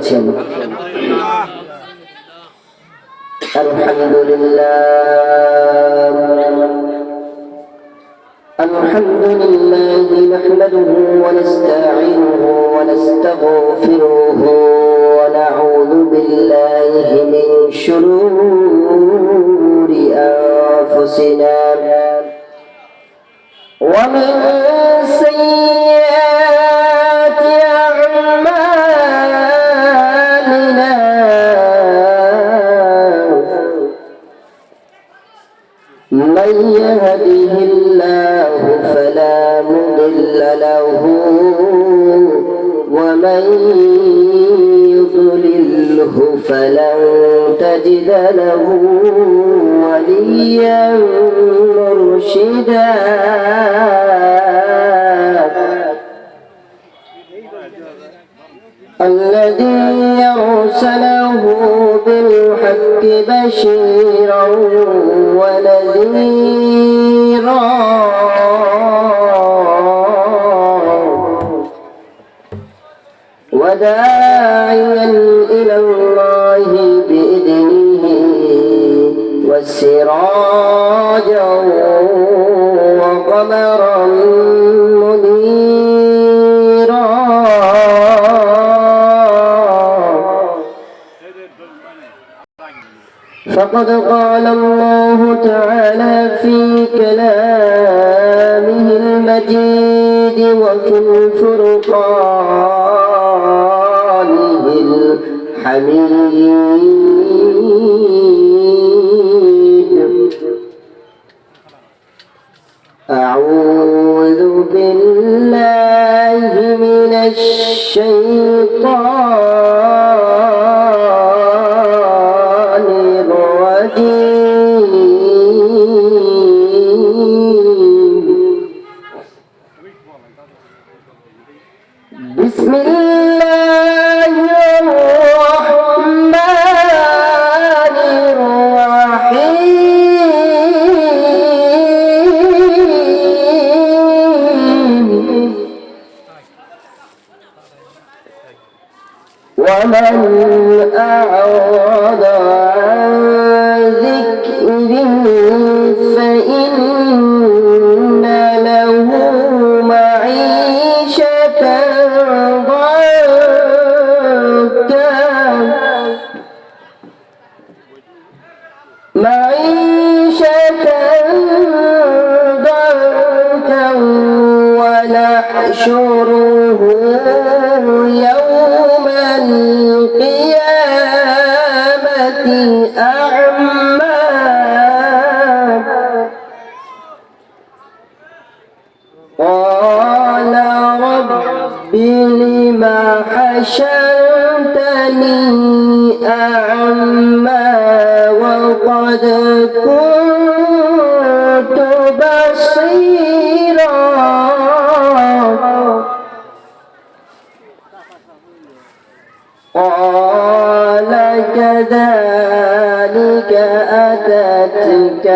করছেন। আলহামদুলিল্লাহ নাহমাদুহু ওয়া নাস্তাঈনুহু ওয়া নাস্তাগফিরুহু ওয়া নাউযু বিল্লাহি মিন শুরুরি আনফুসিনা ওয়া মিন সাইয়্যাতি আ'মালিনা من يهده الله فلا مضل له ومن يضلله فلن تجد له وليا مرشدا الذي أرسله بالحق بشيرا ونذيرا وداعيا إلى الله بإذنه وسراجا وقمرا منيرا فقد قال الله تعالى في كلامه المجيد وفي فرقانه الحميد أعوذ بالله من الشيطان بسم الله الرحمن الرحيم ومن أعرض عن ذكري فإن له معيشة ضنكا ونحشره يوم القيامة أعمى قال رب لم حشرتني أعمى وقد كنت بصيرا قال كذلك أتتك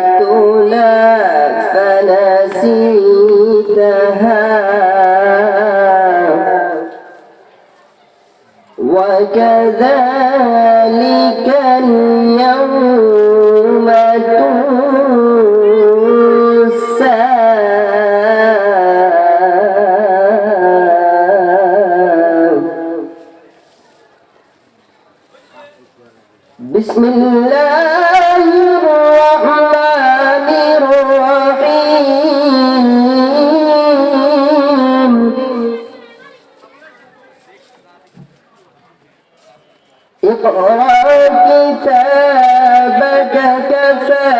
آياتنا فنسيتها وكذلك اليوم تنسى بسم الله الرحمن الرحيم اقرأ كتابك كفى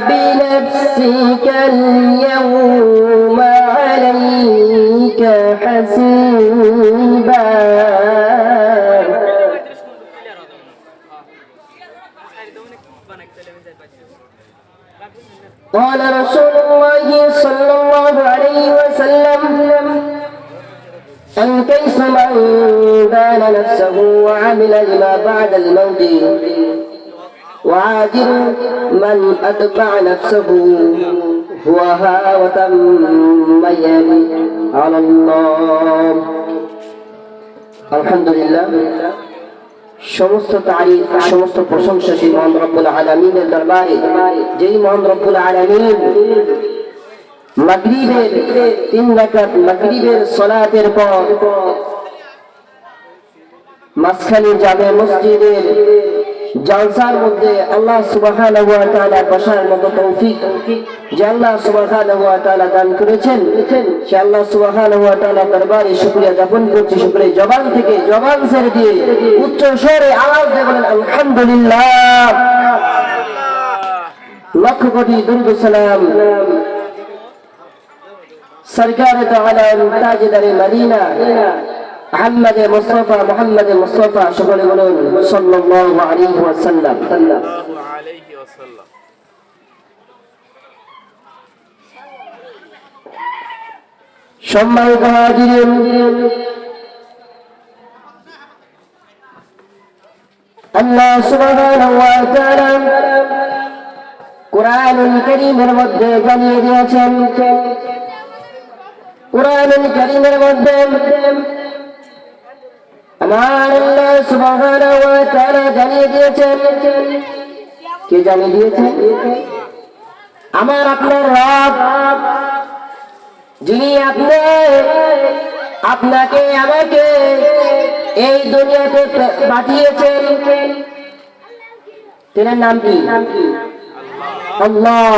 بنفسك اليوم عليك حسيبا قال رسول الله صلى الله عليه وسلم الكيس من دان نفسه وعمل لما بعد الموت وعاجل من أتبع نفسه هوها وتميل على الله আলহামদুলিল্লাহ, সমস্ত তারিফ, সমস্ত প্রশংসা সেই মহান রব্বুল আলামিনের দরবারে, যেই মহান রব্বুল আলামিন মাগরিবের 3 রাকাত মাগরিবের সালাতের পর মাসখালী জামে মসজিদের জালসার মধ্যে আল্লাহ সুবহানাহু ওয়া তাআলা বসার মতো তৌফিক যে আল্লাহ সুবহানাহু ওয়া তাআলা দান করেছেন, সে আল্লাহ সুবহানাহু ওয়া তাআলা দরবারে শুকরিয়া জ্ঞাপন করছি। শুকরিয়া জবান থেকে জবান ছেড়ে দিয়ে উচ্চ স্বরে আওয়াজ দিয়ে বলেন আলহামদুলিল্লাহ। লক্ষ কোটি দরুদ সালাম সরকারে দো আলম তাজদারে মদিনা মুহাম্মদ মুস্তাফা সকলে বলুন সাল্লাল্লাহু আলাইহি ওয়াসাল্লাম। সম্মানিত হাজিরিন, আল্লাহ সুবহানাহু ওয়া তাআলা কুরআনুল কারীমের মধ্যে জানিয়ে দিয়েছেন, কুরআনুল কারীমের মধ্যে আমার আল্লাহ সুবহানাহু ওয়া তাআলা জানিয়ে দিয়েছেন, কে জানিয়ে দিয়েছেন? আমার আপনার রব, যিনি আপনাকে আমাকে এই দুনিয়াতে পাঠিয়েছেন, তিনার নাম কি? আল্লাহ।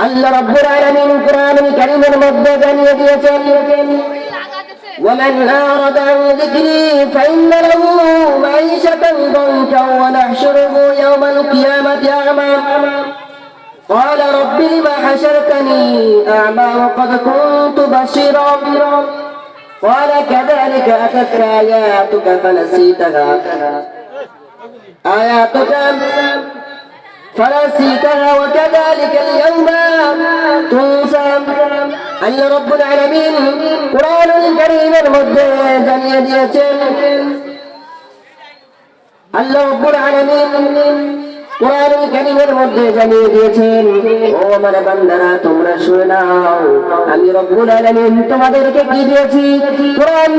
আল্লাহ রাব্বুল আলামিন কুরআনুল কারীমের মধ্যে জানিয়ে দিয়েছেন, ومن أعرض عن ذكري فإن له معيشة ضنكا ونحشره يوم القيامة أعمى قال رب لم حشرتني أعمى وقد كنت بصيرا قال كذلك أتتك آياتك فنسيتها وكذلك اليوم تنسى। আল্লাহ রাব্বুল আলামিন কুরআনুল কারীমের মধ্যে জানিয়ে দিয়েছেন, আল্লাহ রাব্বুল আলামিন কুরআনুল কারীমের মধ্যে জানিয়ে দিয়েছেন, ও আমার বান্দারা তোমরা শুনে নাও, আমি রব্বুল আলামিন তোমাদেরকে কি দিয়েছি? কুরআন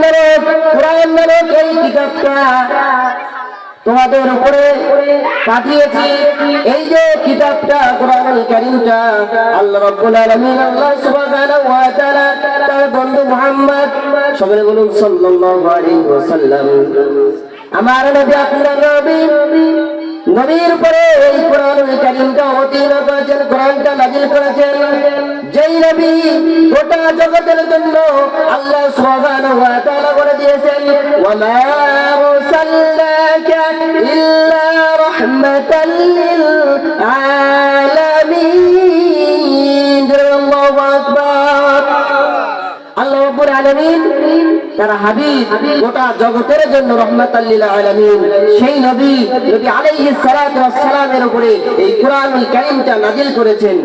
নামক এই কিতাবটা তোমাদের উপরে পাঠিয়েছি। এই যে কিতাবটা কুরআনুল কারীমটা আল্লাহ রাব্বুল আলামিন আল্লাহ সুবহানাহু ওয়া তাআলা তার বন্ধু মুহাম্মদ সকলে বলুন সাল্লাল্লাহু আলাইহি ওয়াসাল্লাম, আমার নবী আপনার নবীর উপরে এই কুরআনুল কারীমটা অবতীর্ণ করেছেন, কুরআনটা নাযিল করেছেন, যেই নবী গোটা জগতের জন্য আল্লাহ সুবহানাহু ওয়া তাআলা বলে দিয়েছেন, ওয়া মা আরসালনাকা ইল্লা রাহমাতাল লিল আলামিন। আল্লাহু আকবার। আল্লাহ রাব্বুল আলামিন তার হাবিব গোটা জগতের জন্য রাহমাতাল লিল আলামিন, সেই নবী আলাইহিস সালাতু ওয়াস সালামের উপরে এই কুরআনুল কারীমটা নাযিল করেছেন।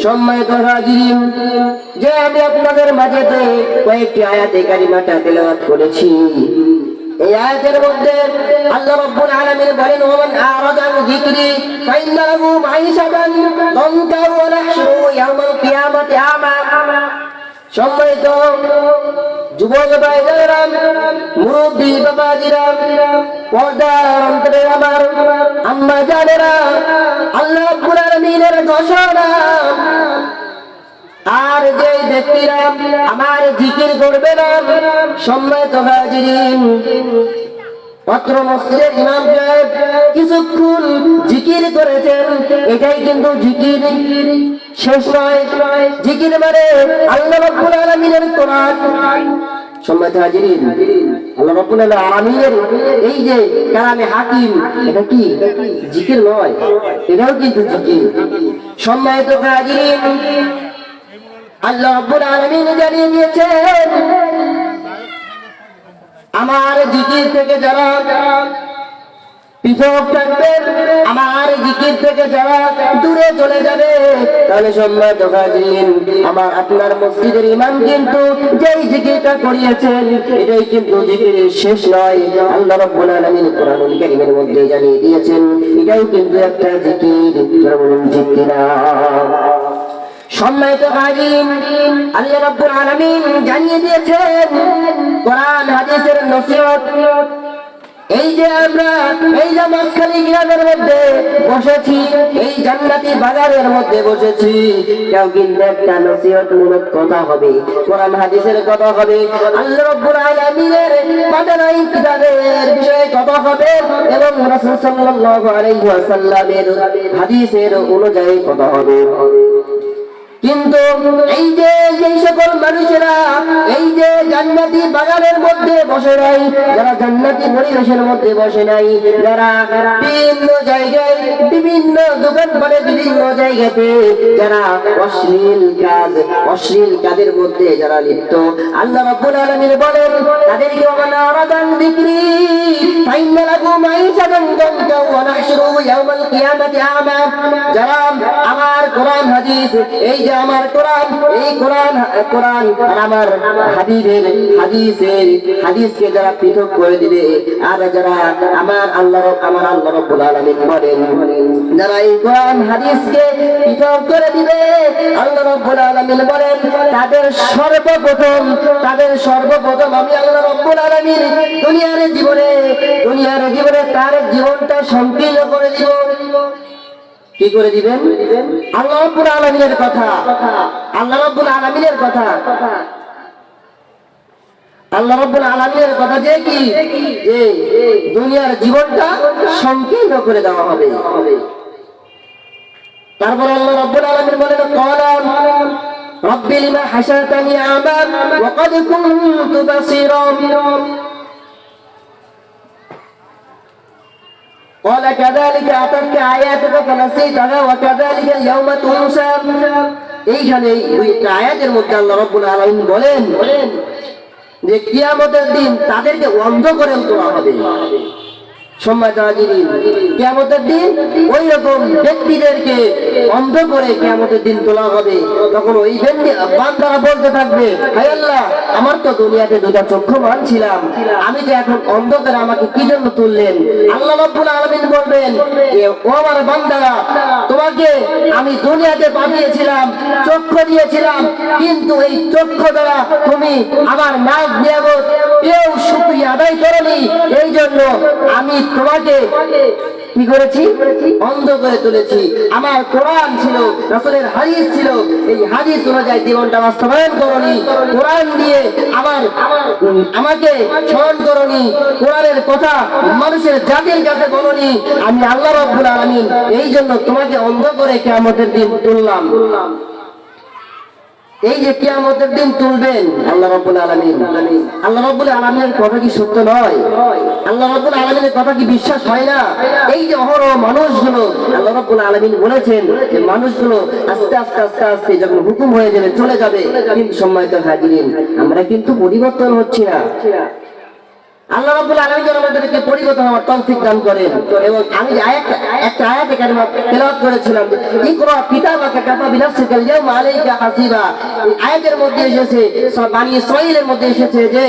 সম্মানিত হাজিরিন, যে আমি আপনাদের মাঝেতে কয়েকটি আয়াতে কারিমাটা তেলাওয়াত করেছি, এই আয়াতের মধ্যে আল্লাহ রাব্বুল আলামিন বলেন, ওমান আরাদা আন যিকরি ফাইন্না লাহু মাঈশাতান দানকা ওয়া নাহশুরু ইয়াওমাল কিয়ামাতি আমা। সম্মানিত যুবক ভাইরা, মুরব্বী বাবাজিরা, পর্দার অন্তরে আমার আম্মা জানেরা, আল্লাহ রাব্বুল আলামিনের ঘোষণা, আর যে ব্যক্তিরা আমার জিকির করবে না, সম্মানিত হাজিরিন, পত্র মসজিদের ইমাম সাহেব কিছুক্ষণ জিকির করেছেন, এটাই কিন্তু জিকির শেষ নয়। জিকির মানে আল্লাহ রাব্বুল আলামিনের কোরআন। সম্মানিত হাজিরিন, আল্লাহ রাব্বুল আলামিনের এই যে কালামে হাকিম, এটা কি জিকির নয়? এটাও কিন্তু জিকির। সম্মানিত হাজিরিন, আল্লাহ রাব্বুল আলামিন জানিয়ে দিয়েছেন, আমার জিকির থেকে যারা পৃথক থাকবে, আমার জিকির থেকে যারা দূরে চলে যাবে, তাহলে সম্মানিত হাজিরিন, আমার আপনার মসজিদের ইমাম কিন্তু যেই জিকিরটা করিয়েছেন, এটাই কিন্তু জিকিরের শেষ নয়। আল্লাহ রাব্বুল আলামিন কুরআনুল কারীমের মধ্যে জানিয়ে দিয়েছেন, এটাই কিন্তু একটা জিকির। যারা বলুন ঠিক কিনা? সম্মানিত হাজিরিন, আল্লাহ রাব্বুল আলামিন জানিয়ে দিয়েছেন, কোরআন হাদিসের নসিহত। এই যে আমরা এই যে মাঝখানে গ্রামের মধ্যে বসেছি, এই জান্নাতি বাজারের মধ্যে বসেছি, কেউ কিন্তু একটা নসিহতমূলক কথা হবে, কোরআন হাদিসের কথা হবে, আল্লাহ রাব্বুল আলামিনের পাঠানো কিতাবের বিষয়ে কথা হবে এবং রাসূল সাল্লাল্লাহু আলাইহি ওয়াসাল্লামের হাদিসের অনুযায়ী কথা হবে। কিন্তু এই যে সকল মানুষেরা এই যে জান্নাতি বাগানের মধ্যে বসে নাই, যারা জান্নাতি পরিবেশের মধ্যে বসে নাই, যারা বিভিন্ন জায়গায় বিভিন্ন দোকানপাটে বিভিন্ন জায়গাতে যারা অশ্লীল কাজের মধ্যে যারা লিপ্ত, আল্লাহ রাব্বুল আলামিন বলেন তাদেরকে ওয়ালা রাদান যিকরি ফাইন্না লাহু মাইশাতান দানকা ওয়া নাহশুরুহু ইয়াওমাল কিয়ামাতি আমা। যারা আমার কোরআন হাদিস, এই যে আমার কোরআন, এই কোরআন আর আমার হাদিসকে যারা পৃথক করে দিবে, আর যারা আমার আল্লাহ রাব্বুল আলামিন বলেন যারা এই কোরআন হাদিসকে পৃথক করে দিবে, আল্লাহ রাব্বুল আলামিন বলেন তাদের সর্বপ্রথম আমি আল্লাহ রাব্বুল আলামিন দুনিয়ার জীবনে তার জীবনটা সংকীর্ণ করে দিব। কি করে দিবেন? আল্লাহ রাব্বুল আলামিনের কথা, আল্লাহ রাব্বুল আলামিনের কথা, আল্লাহ রাব্বুল আলামিনের কথা যে কি যে দুনিয়ার জীবনটা সংকীর্ণ করে দেওয়া হবে। তারপর আল্লাহ রাব্বুল আলামিন বলেন ক্বালা রাব্বি লিমা হাশারতানি আমা ওয়া ক্বাদ কুনতু বাসীরা قال كذلك أتتك آياتك فنسيتها وكذلك اليوم تنسى। এইখানে ওই আয়াতের মধ্যে আল্লাহ রাব্বুল আলামিন বলেন যে কিয়ামতের দিন তাদেরকে অন্ধ করে তোলা হবে। সম্মানিত হাজিরিন, কিয়ামতের দিন ওই রকম ব্যক্তিদেরকে অন্ধ করে কিয়ামতের দিন তোলা হবে। তখন ওই বান্দারা বলতে থাকবে, হায় আল্লাহ, আমার তো দুনিয়াতে দুটা চক্ষুমান ছিলাম, আমি যে এখন অন্ধকার, আমাকে কি জন্য তুললেন? আল্লাহ রাব্বুল আলামিন বলবেন যে ও আমার বান্দারা, তোমাকে আমি দুনিয়াতে পাঠিয়েছিলাম, চক্ষু দিয়েছিলাম, কিন্তু এই চক্ষু দ্বারা তুমি আমার নাজ নিয়ামত কেউ শুকরিয়া আদায় করনি, এই জন্য আমি তোমাকে কি করেছি? অন্ধ করে তুলেছি। আমার কোরআন ছিল, রাসূলের হাদিস ছিল, এই হাদিস অনুযায়ী জীবনটা বাস্তবায়ন করনি, কোরআন দিয়ে আমাকে স্মরণ করনি, কোরআনের কথা মানুষের জাতির কাছে বলনি, আমি আল্লাহ রাব্বুল আলামিন এই জন্য তোমাকে অন্ধ করে কিয়ামতের দিন তুললাম। এই যে কিয়ামতের দিন তুলবেন আল্লাহ রাব্বুল আলামিন, আল্লাহ রাব্বুল আলামিনের কথা কি সত্য নয়? আল্লাহ রাব্বুল আলামিনের কথা কি বিশ্বাস হয় না? এই যে অহরহ মানুষগুলো, আল্লাহ রাব্বুল আলামিন বলেছেন যে মানুষগুলো আস্তে আস্তে যখন হুকুম হয়ে যাবে চলে যাবে, কিন্তু সম্মানিত হাজিরিন, আমরা কিন্তু পরিবর্তন হচ্ছি না। আল্লাহ রাব্বুল আলামিন যেন আমাদেরকে পরিবর্তন হওয়ার তৌফিক দান করেন। এবং আমি যে একটা আয়াত এখানে তেলাওয়াত করেছিলাম, ইকরা কিতাবাকা কাফা বিনাফসিকাল ইয়াওমা আলাইকা হাসিবা, এই আয়াতের মধ্যে এসেছে, বানী ইসরাঈলের মধ্যে এসেছে যে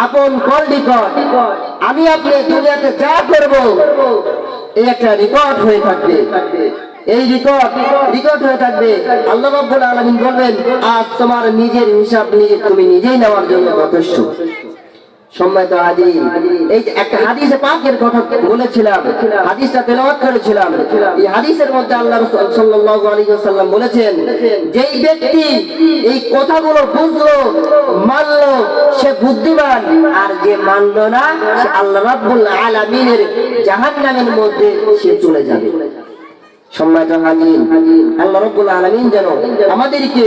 আপন কল রেকর্ড, আমি আপনি দুনিয়াতে যা করব এই একটা রেকর্ড হয়ে থাকবে, এই রেকর্ড হয়ে থাকবে। আল্লাহ রাব্বুল আলামিন বলবেন আজ তোমার নিজের হিসাব তুমি নিজেই নেওয়ার জন্য যথেষ্ট। সম্মানিত হাজির, এই একটা হাদিসে পাকের কথা বলেছিলাম, হাদিসটা তেলাওয়াত করেছিলাম। এই হাদিসের মধ্যে আল্লাহ রাসূল সাল্লাল্লাহু আলাইহি ওয়াসাল্লাম বলেছেন, যেই ব্যক্তি এই কথাগুলো বুঝলো, মানলো, সে বুদ্ধিমান, আর যে মানলো না সে আল্লাহ রাব্বুল আলামিনের জাহান্নামের মধ্যে সে চলে যাবে। সম্মানিত হাজির, আল্লাহ রাব্বুল আলামিন যেন আমাদেরকে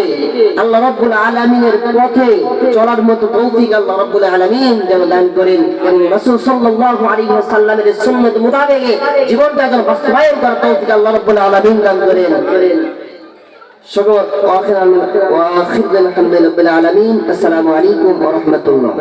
আল্লাহ রাব্বুল আলামিনের পথে চলার মতো তৌফিক আল্লাহ রাব্বুল আলামিন যেন দান করেন, এবং রাসূল সাল্লাল্লাহু আলাইহি ওয়াসাল্লামের সুন্নাত মোতাবেক জীবনটা যেন বাস্তবায়ন করার তৌফিক আল্লাহ রাব্বুল আলামিন দান করেন। শুকর ওয়া আখিরাল আলহামদুলিল্লাহি রাব্বিল আলামিন। আসসালামু আলাইকুম ওয়া রাহমাতুল্লাহ।